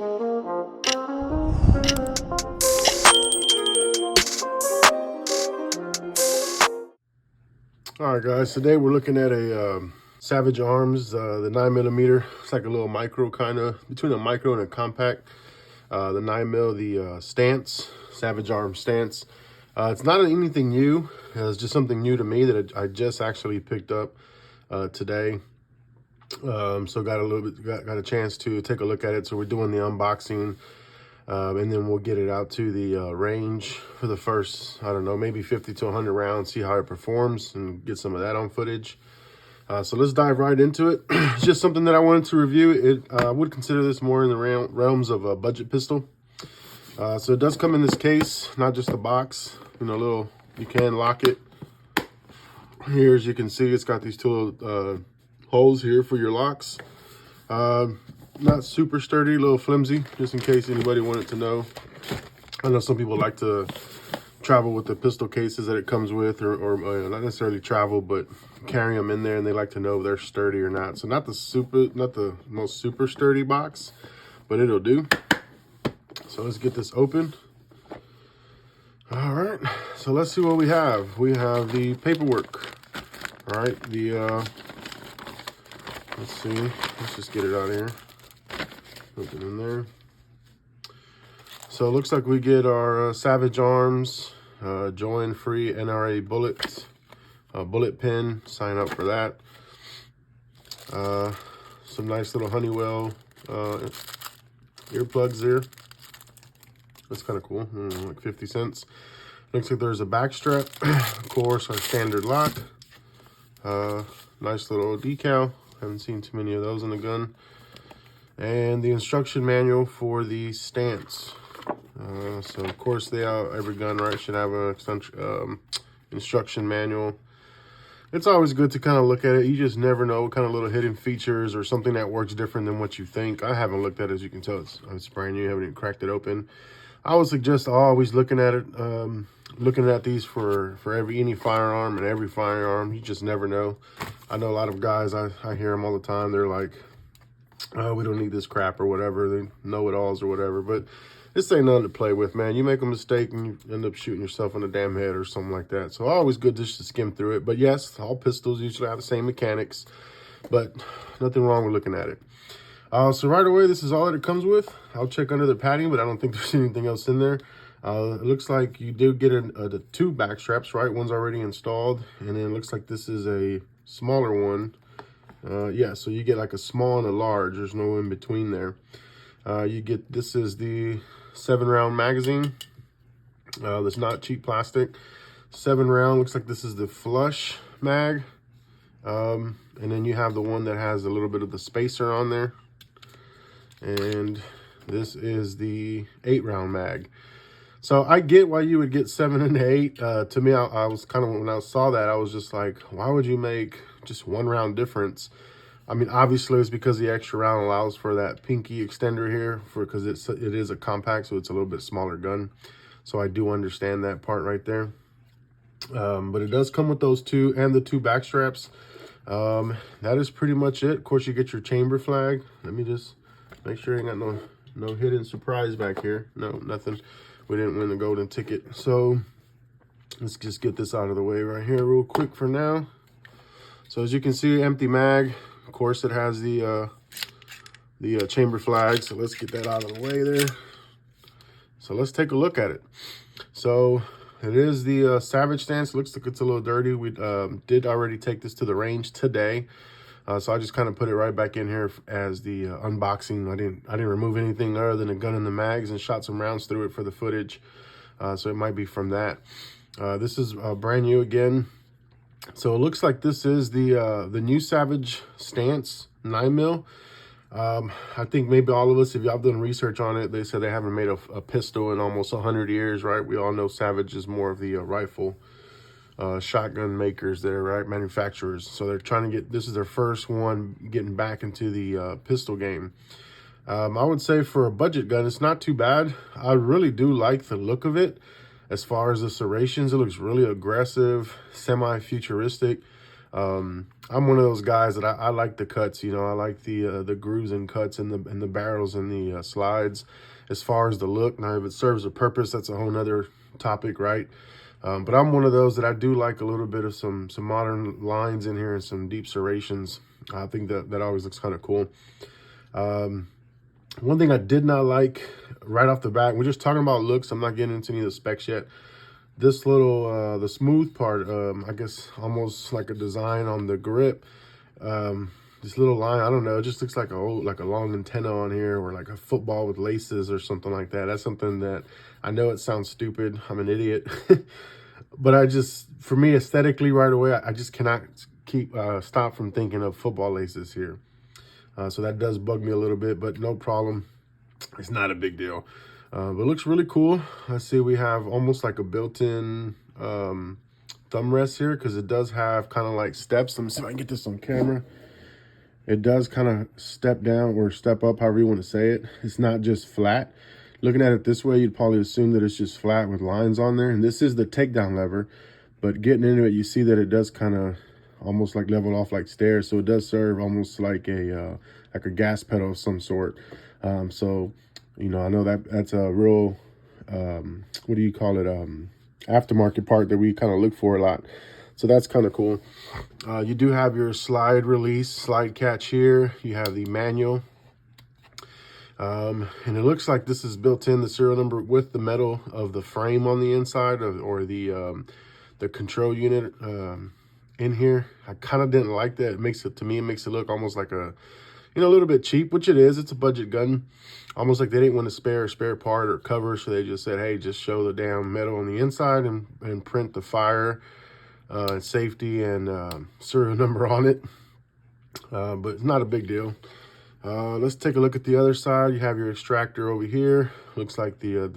All right, guys, today we're looking at a Savage Arms, the 9mm. It's like a little micro, kind of between a micro and a compact. The 9mm, the stance, Savage Arms stance. It's not anything new. It's just something new to me that I just actually picked up today. So got a chance to take a look at it. So we're doing the unboxing. And then we'll get it out to the range for the first, I don't know, maybe 50 to 100 rounds, see how it performs and get some of that on footage. So let's dive right into it. It's just something that I wanted to review. I would consider this more in the realms of a budget pistol. So it does come in this case, not just a box, you can lock it. Here, as you can see, it's got these two little holes here for your locks. Not super sturdy, a little flimsy, just in case anybody wanted to know. I know some people like to travel with the pistol cases that it comes with, or not necessarily travel, but carry them in there, and they like to know if they're sturdy or not. So not the most super sturdy box, but it'll do. So let's get this open. All right, so let's see what we have. We have the paperwork. All right, let's see, let's just get it out of here. Put it in there. So it looks like we get our Savage Arms join free NRA bullet pin. Sign up for that. Some nice little Honeywell earplugs there. That's kind of cool. Like 50 cents. Looks like there's a back strap. Of course, our standard lock. Nice little decal. Haven't seen too many of those in the gun. And the instruction manual for the stance. So of course every gun, right, should have an instruction manual. It's always good to kind of look at it. You just never know what kind of little hidden features or something that works different than what you think. I haven't looked at it, as you can tell. It's brand new. I haven't even cracked it open. I would suggest always looking at it, looking at these for any firearm and every firearm. You just never know. I know a lot of guys, I hear them all the time. They're like, oh, we don't need this crap or whatever. They know-it-alls or whatever. But this ain't nothing to play with, man. You make a mistake and you end up shooting yourself in the damn head or something like that. So always good just to skim through it. But yes, all pistols usually have the same mechanics. But nothing wrong with looking at it. So right away, this is all that it comes with. I'll check under the padding, but I don't think there's anything else in there. It looks like you do get the two back straps, right? One's already installed. And then it looks like this is a smaller one. Yeah, so you get like a small and a large. There's no in between there. This is the 7-round magazine. That's not cheap plastic. 7-round, looks like this is the flush mag. And then you have the one that has a little bit of the spacer on there. And this is the 8-round mag. So I get why you would get 7 and 8. To me, I was kind of, when I saw that, I was just like, why would you make just 1 round difference? I mean, obviously it's because the extra round allows for that pinky extender here, because it is a compact, so it's a little bit smaller gun. So I do understand that part right there. But it does come with those two and the two back straps. That is pretty much it. Of course, you get your chamber flag. Let me just make sure I ain't got no hidden surprise back here. No, nothing. We didn't win the golden ticket. So let's just get this out of the way right here real quick for now. So as you can see, empty mag. Of course, it has the chamber flag. So let's get that out of the way there. So let's take a look at it. So it is the Savage stance. Looks like it's a little dirty. We did already take this to the range today. So I just kind of put it right back in here as the unboxing. I didn't remove anything other than the gun and the mags, and shot some rounds through it for the footage. So it might be from that. This is brand new again. So it looks like this is the new Savage stance 9mm. I think maybe all of us, if y'all done research on it, they said they haven't made a pistol in almost 100 years, right? We all know Savage is more of the rifle shotgun makers there, right? Manufacturers. So they're trying to this is their first one getting back into the pistol game. I would say for a budget gun, it's not too bad. I really do like the look of it. As far as the serrations, it looks really aggressive, semi-futuristic. I'm one of those guys that I like the cuts. You know, I like the grooves and cuts in the barrels and the slides. As far as the look, now if it serves a purpose, that's a whole nother topic, right? But I'm one of those that I do like a little bit of some modern lines in here and some deep serrations. I think that always looks kind of cool. One thing I did not like right off the bat, we're just talking about looks, I'm not getting into any of the specs yet. This little, the smooth part, I guess almost like a design on the grip. This little line, I don't know, it just looks like a long antenna on here, or like a football with laces or something like that. That's something that, I know it sounds stupid, I'm an idiot, but for me aesthetically right away, I just cannot stop from thinking of football laces here. So that does bug me a little bit, but no problem. It's not a big deal. But it looks really cool. I see we have almost like a built-in thumb rest here, because it does have kind of like steps. Let me see if I can get this on camera. It does kind of step down or step up, however you want to say it. It's not just flat. Looking at it this way, you'd probably assume that it's just flat with lines on there. And this is the takedown lever, but getting into it, you see that it does kind of almost like level off like stairs. So it does serve almost like a gas pedal of some sort. So, you know, I know that's a real, what do you call it? Aftermarket part that we kind of look for a lot. So that's kind of cool. You do have your slide release, slide catch here. You have the manual. And it looks like this is built in, the serial number with the metal of the frame on the inside or the control unit in here. I kind of didn't like that. It makes it, to me, it makes it look almost like a, you know, a little bit cheap, which it is. It's a budget gun. Almost like they didn't want to spare a spare part or cover, so they just said, hey, just show the damn metal on the inside and print the fire, safety, and serial number on it. But it's not a big deal. Let's take a look at the other side. You have your extractor over here. Looks like there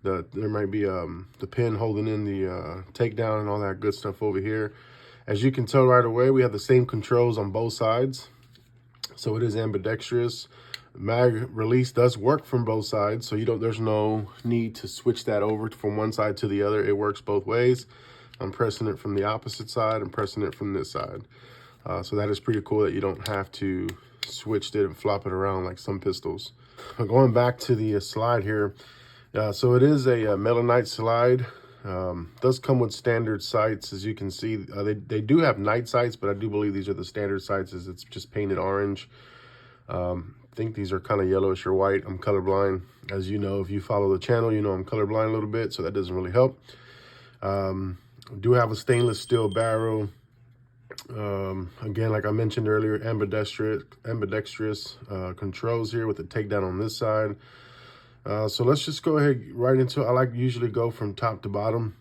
might be the pin holding in the takedown and all that good stuff over here. As you can tell right away, we have the same controls on both sides. So it is ambidextrous. Mag release does work from both sides, so there's no need to switch that over from one side to the other. It works both ways. I'm pressing it from the opposite side. I'm pressing it from this side. So that is pretty cool that you don't have to switch it and flop it around like some pistols. Going back to the slide here, so it is a melanite slide. Does come with standard sights, as you can see. They do have night sights, but I do believe these are the standard sights, as it's just painted orange. I think these are kind of yellowish or white. I'm colorblind. As you know, if you follow the channel, you know I'm colorblind a little bit, so that doesn't really help. Do have a stainless steel barrel. Again, like I mentioned earlier, ambidextrous controls here with the takedown on this side. So let's just go ahead right into it. I like usually go from top to bottom.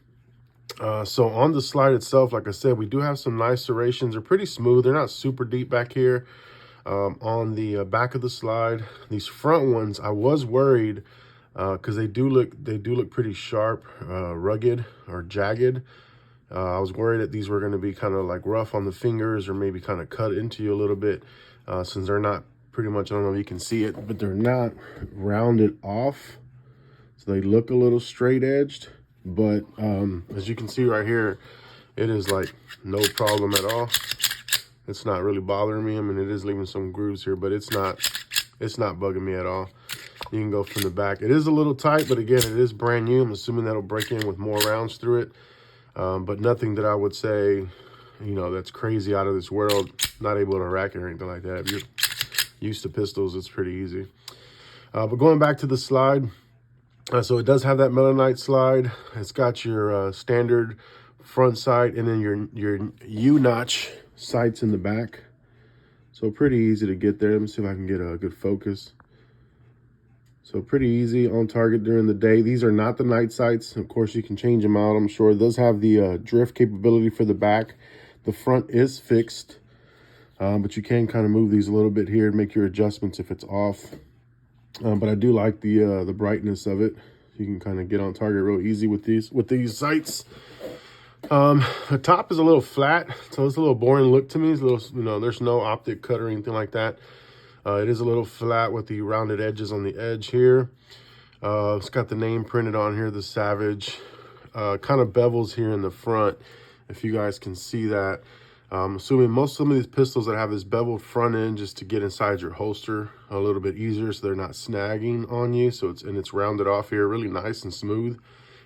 So on the slide itself, like I said, we do have some nice serrations. They're pretty smooth. They're not super deep back here. On the back of the slide, these front ones, I was worried because they do look pretty sharp, rugged or jagged. I was worried that these were going to be kind of like rough on the fingers, or maybe kind of cut into you a little bit, since they're not pretty much, I don't know if you can see it, but they're not rounded off. So they look a little straight edged, but as you can see right here, it is like no problem at all. It's not really bothering me. I mean, it is leaving some grooves here, but it's not bugging me at all. You can go from the back. It is a little tight, but again, it is brand new. I'm assuming that'll break in with more rounds through it. But nothing that I would say, you know, that's crazy out of this world. Not able to rack it or anything like that. If you're used to pistols, it's pretty easy. But going back to the slide, so it does have that melanite slide. It's got your standard front sight, and then your U-notch sights in the back. So pretty easy to get there. Let me see if I can get a good focus. So pretty easy, on target during the day. These are not the night sights. Of course, you can change them out, I'm sure. It does have the drift capability for the back. The front is fixed, but you can kind of move these a little bit here and make your adjustments if it's off. But I do like the brightness of it. You can kind of get on target real easy with these sights. The top is a little flat, so it's a little boring look to me. It's a little, you know, there's no optic cut or anything like that. It is a little flat with the rounded edges on the edge here. It's got the name printed on here, the Savage. Kind of bevels here in the front, if you guys can see that. I'm assuming some of these pistols that have this beveled front end just to get inside your holster a little bit easier so they're not snagging on you. So it's rounded off here, really nice and smooth.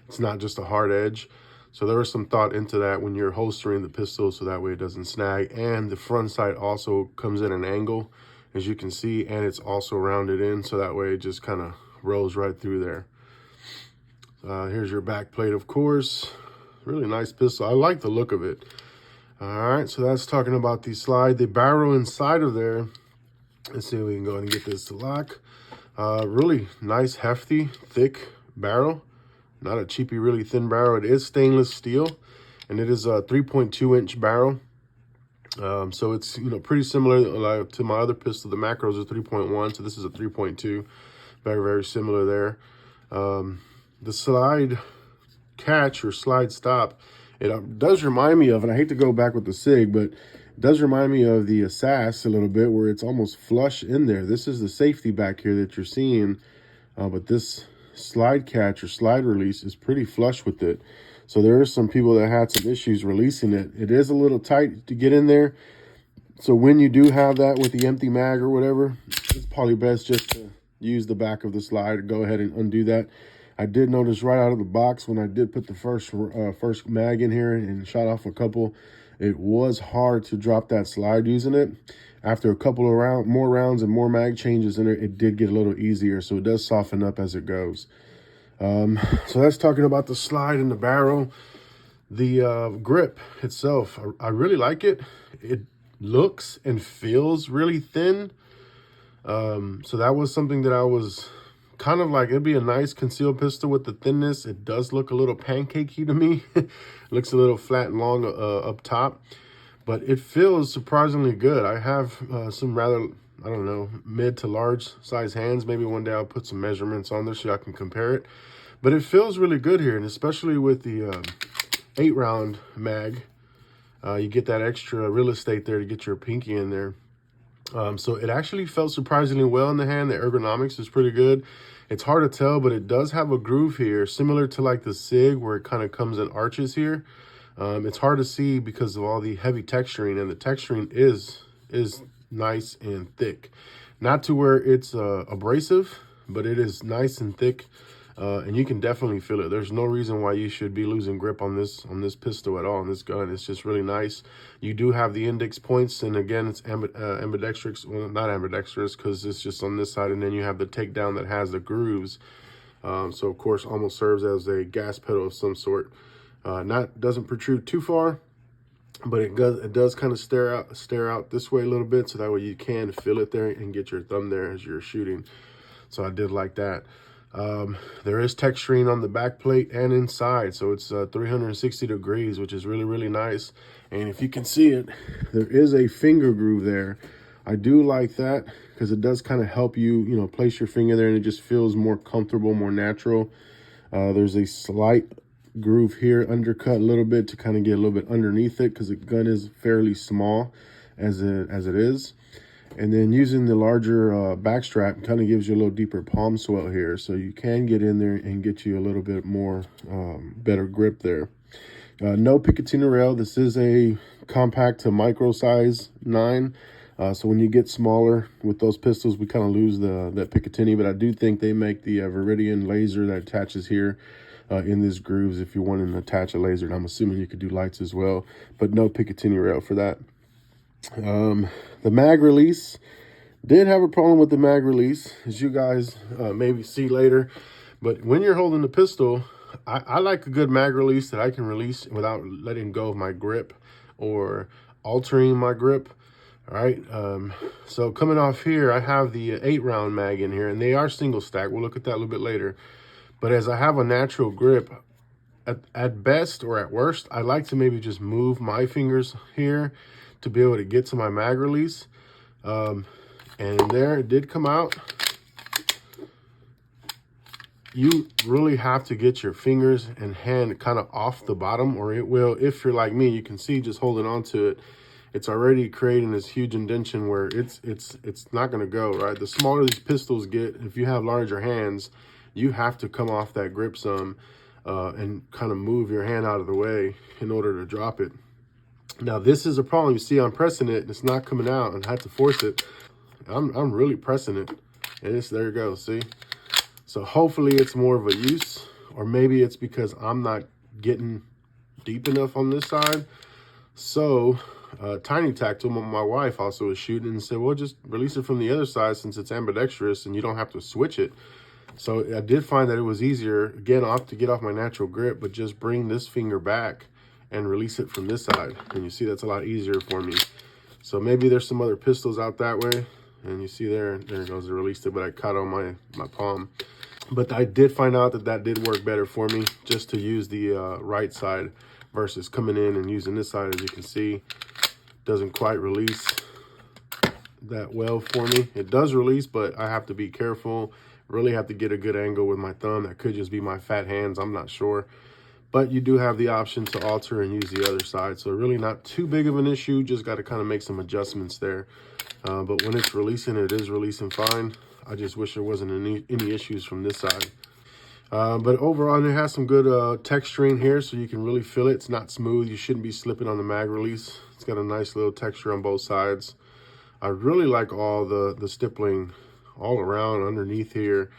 It's not just a hard edge. So there was some thought into that when you're holstering the pistol so that way it doesn't snag. And the front sight also comes at an angle, as you can see, and it's also rounded in so that way it just kind of rolls right through there. Here's your back plate, of course. Really nice pistol. I like the look of it. All right, so that's talking about the slide. The barrel inside of there, let's see if we can go ahead and get this to lock. Really nice, hefty, thick barrel. Not a cheapy, really thin barrel. It is stainless steel, and it is a 3.2-inch barrel. So it's, you know, pretty similar to my other pistol. The macros are 3.1, so this is a 3.2. Very, very similar there. The slide catch or slide stop, it does remind me of, and I hate to go back with the SIG, but it does remind me of the SAS a little bit, where it's almost flush in there. This is the safety back here that you're seeing, but this slide catch or slide release is pretty flush with it. So there are some people that had some issues releasing it. It is a little tight to get in there. So when you do have that with the empty mag or whatever, it's probably best just to use the back of the slide. Go ahead and undo that. I did notice right out of the box when I did put the first mag in here and shot off a couple, it was hard to drop that slide using it. After a couple of more rounds and more mag changes in it did get a little easier. So it does soften up as it goes. So that's talking about the slide and the barrel. The grip itself, I really like it. It looks and feels really thin. So that was something that I was kind of like, it'd be a nice concealed pistol with the thinness. It does look a little pancakey to me. Looks a little flat and long up top, but it feels surprisingly good. I have some rather, I don't know, mid to large size hands. Maybe one day I'll put some measurements on there so I can compare it. But it feels really good here, and especially with the 8-round mag, you get that extra real estate there to get your pinky in there. So it actually felt surprisingly well in the hand. The ergonomics is pretty good. It's hard to tell, but it does have a groove here, similar to like the SIG, where it kind of comes in arches here. It's hard to see because of all the heavy texturing, and the texturing is nice and thick. Not to where it's abrasive, but it is nice and thick, and you can definitely feel it. There's no reason why you should be losing grip on this pistol at all, on this gun. It's just really nice. You do have the index points, and again, it's ambidextrous. Well, not ambidextrous, because it's just on this side, and then you have the takedown that has the grooves. So of course, almost serves as a gas pedal of some sort. Doesn't protrude too far, but it does kind of stare out this way a little bit, so that way you can feel it there and get your thumb there as you're shooting. So I did like that. There is texturing on the back plate and inside, so it's 360 degrees, which is really, really nice. And if you can see it, there is a finger groove there. I do like that because it does kind of help you, you know, place your finger there, and it just feels more comfortable, more natural. There's a slight groove here, undercut a little bit to kind of get a little bit underneath it, because the gun is fairly small as it is. And then using the larger backstrap kind of gives you a little deeper palm swell here, so you can get in there and get you a little bit more better grip there. No Picatinny rail. This is a compact to micro size 9. So when you get smaller with those pistols, we kind of lose that Picatinny, but I do think they make the Viridian laser that attaches here in these grooves if you want to attach a laser. And I'm assuming you could do lights as well, but no Picatinny rail for that. The mag release, did have a problem with the mag release, as you guys maybe see later. But when you're holding the pistol, I like a good mag release that I can release without letting go of my grip or altering my grip. All right, so coming off here, I have the 8-round mag in here, and they are single stack. We'll look at that a little bit later. But as I have a natural grip, at best or at worst, I like to maybe just move my fingers here to be able to get to my mag release. And there it did come out. You really have to get your fingers and hand kind of off the bottom, or it will, if you're like me, you can see just holding on to it, it's already creating this huge indentation where it's not going to go, right? The smaller these pistols get, if you have larger hands, you have to come off that grip some and kind of move your hand out of the way in order to drop it. Now this is a problem. You see, I'm pressing it, it's not coming out, and I had to force it. I'm really pressing it, and there it goes. See, so hopefully it's more of a use, or maybe it's because I'm not getting deep enough on this side. So Tiny Tack, my wife also was shooting, and said, well, just release it from the other side since it's ambidextrous and you don't have to switch it. So I did find that it was easier, again, I'll have to get off my natural grip, but just bring this finger back and release it from this side. And you see that's a lot easier for me. So maybe there's some other pistols out that way. And you see there it goes, I released it, but I caught on my palm. But I did find out that that did work better for me, just to use the right side versus coming in and using this side. As you can see, doesn't quite release that well for me. It does release, but I have to be careful. Really have to get a good angle with my thumb. That could just be my fat hands, I'm not sure. But you do have the option to alter and use the other side. So really not too big of an issue. Just got to kind of make some adjustments there. But when it's releasing, it is releasing fine. I just wish there wasn't any issues from this side. But overall, it has some good texturing here, so you can really feel it. It's not smooth. You shouldn't be slipping on the mag release. It's got a nice little texture on both sides. I really like all the stippling all around underneath here.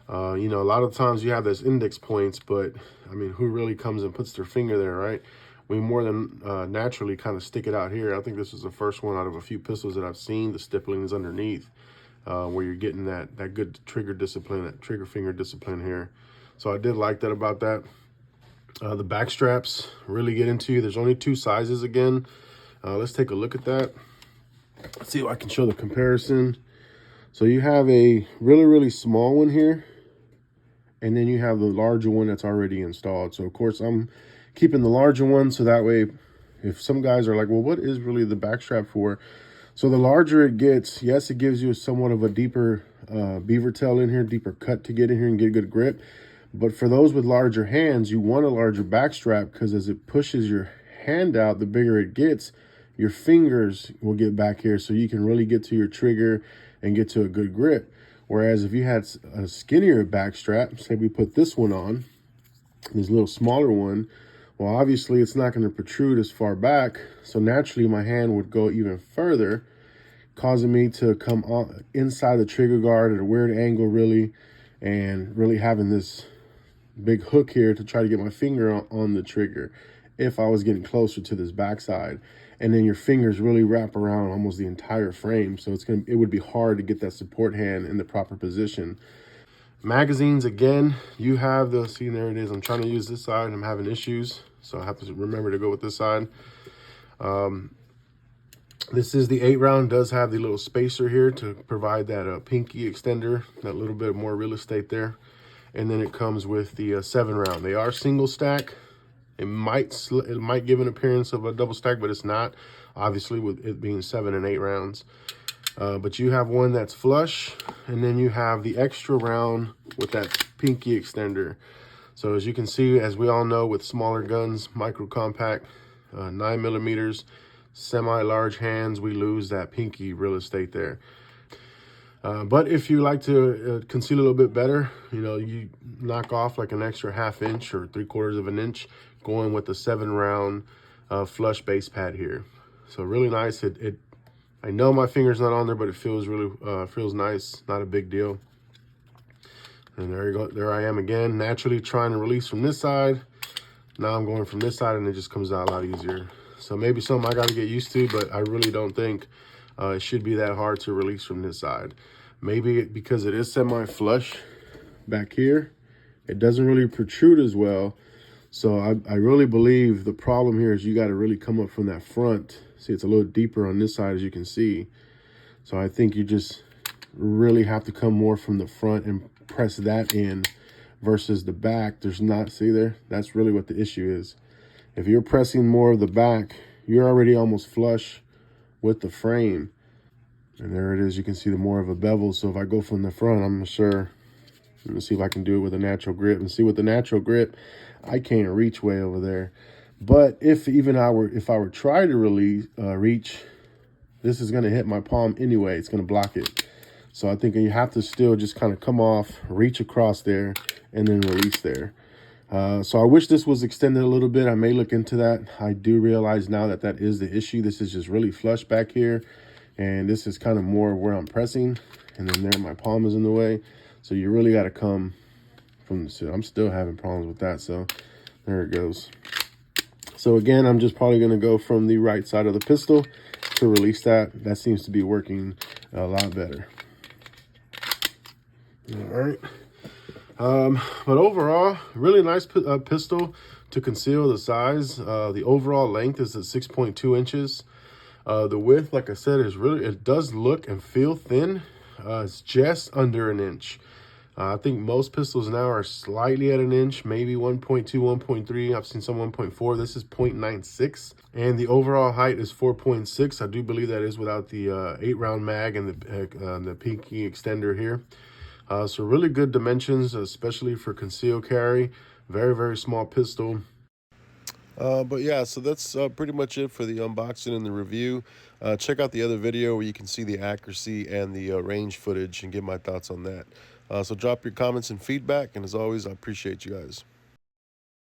You know, a lot of times you have those index points, but I mean, who really comes and puts their finger there, right? We more than naturally kind of stick it out here. I think this is the first one out of a few pistols that I've seen. The stippling is underneath, where you're getting that good trigger discipline, that trigger finger discipline here. So I did like that about that. The back straps really get into you. There's only 2 sizes again. Let's take a look at that. Let's see if I can show the comparison. So you have a really small one here, and then you have the larger one that's already installed. So of course I'm keeping the larger one, so that way if some guys are like, well, what is really the backstrap for? So the larger it gets, yes, it gives you somewhat of a deeper beaver tail in here, deeper cut to get in here and get a good grip. But for those with larger hands, you want a larger backstrap, because as it pushes your hand out, the bigger it gets, your fingers will get back here, so you can really get to your trigger and get to a good grip. Whereas if you had a skinnier backstrap, say we put this one on, this little smaller one, well, obviously it's not going to protrude as far back, so naturally my hand would go even further, causing me to come on inside the trigger guard at a weird angle, really, and really having this big hook here to try to get my finger on the trigger if I was getting closer to this backside. And then your fingers really wrap around almost the entire frame, so it would be hard to get that support hand in the proper position. Magazines, again, you have the, see, there it is. I'm trying to use this side, I'm having issues, so I have to remember to go with this side. This is the 8-round, does have the little spacer here to provide that pinky extender, that little bit more real estate there. And then it comes with the 7-round. They are single stack. It might give an appearance of a double stack, but it's not, obviously, with it being 7 and 8 rounds. But you have one that's flush, and then you have the extra round with that pinky extender. So as you can see, as we all know, with smaller guns, micro compact, 9mm, semi-large hands, we lose that pinky real estate there. But if you like to conceal a little bit better, you know, you knock off like an extra 1/2 inch or 3/4 of an inch, going with the 7-round flush base pad here. So really nice. I know my finger's not on there, but it feels really feels nice. Not a big deal. And there you go. There I am again, naturally trying to release from this side. Now I'm going from this side, and it just comes out a lot easier. So maybe something I got to get used to, but I really don't think it should be that hard to release from this side. Maybe because it is semi-flush back here, it doesn't really protrude as well. So I really believe the problem here is you got to really come up from that front. See, it's a little deeper on this side, as you can see. So I think you just really have to come more from the front and press that in versus the back. There's not, see there? That's really what the issue is. If you're pressing more of the back, you're already almost flush with the frame. And there it is. You can see the more of a bevel. So if I go from the front, I'm sure. Let me see if I can do it with a natural grip. And see, with the natural grip, I can't reach way over there. But if I were try to reach, this is going to hit my palm anyway. It's going to block it. So I think you have to still just kind of come off, reach across there, and then release there. So I wish this was extended a little bit. I may look into that. I do realize now that that is the issue. This is just really flush back here, and this is kind of more where I'm pressing, and then there my palm is in the way. So you really got to come from the seal. I'm still having problems with that, so there it goes. So again, I'm just probably going to go from the right side of the pistol to release that. That seems to be working a lot better. All right. But overall, really nice pistol to conceal the size. The overall length is at 6.2 inches. The width, like I said, is really, it does look and feel thin. It's just under an inch. I think most pistols now are slightly at an inch, maybe 1.2, 1.3. I've seen some 1.4. This is 0.96. And the overall height is 4.6. I do believe that is without the 8-round mag and the pinky extender here. So really good dimensions, especially for concealed carry. Very, very small pistol. But yeah, so that's pretty much it for the unboxing and the review. Check out the other video where you can see the accuracy and the range footage and get my thoughts on that. So drop your comments and feedback, and as always, I appreciate you guys.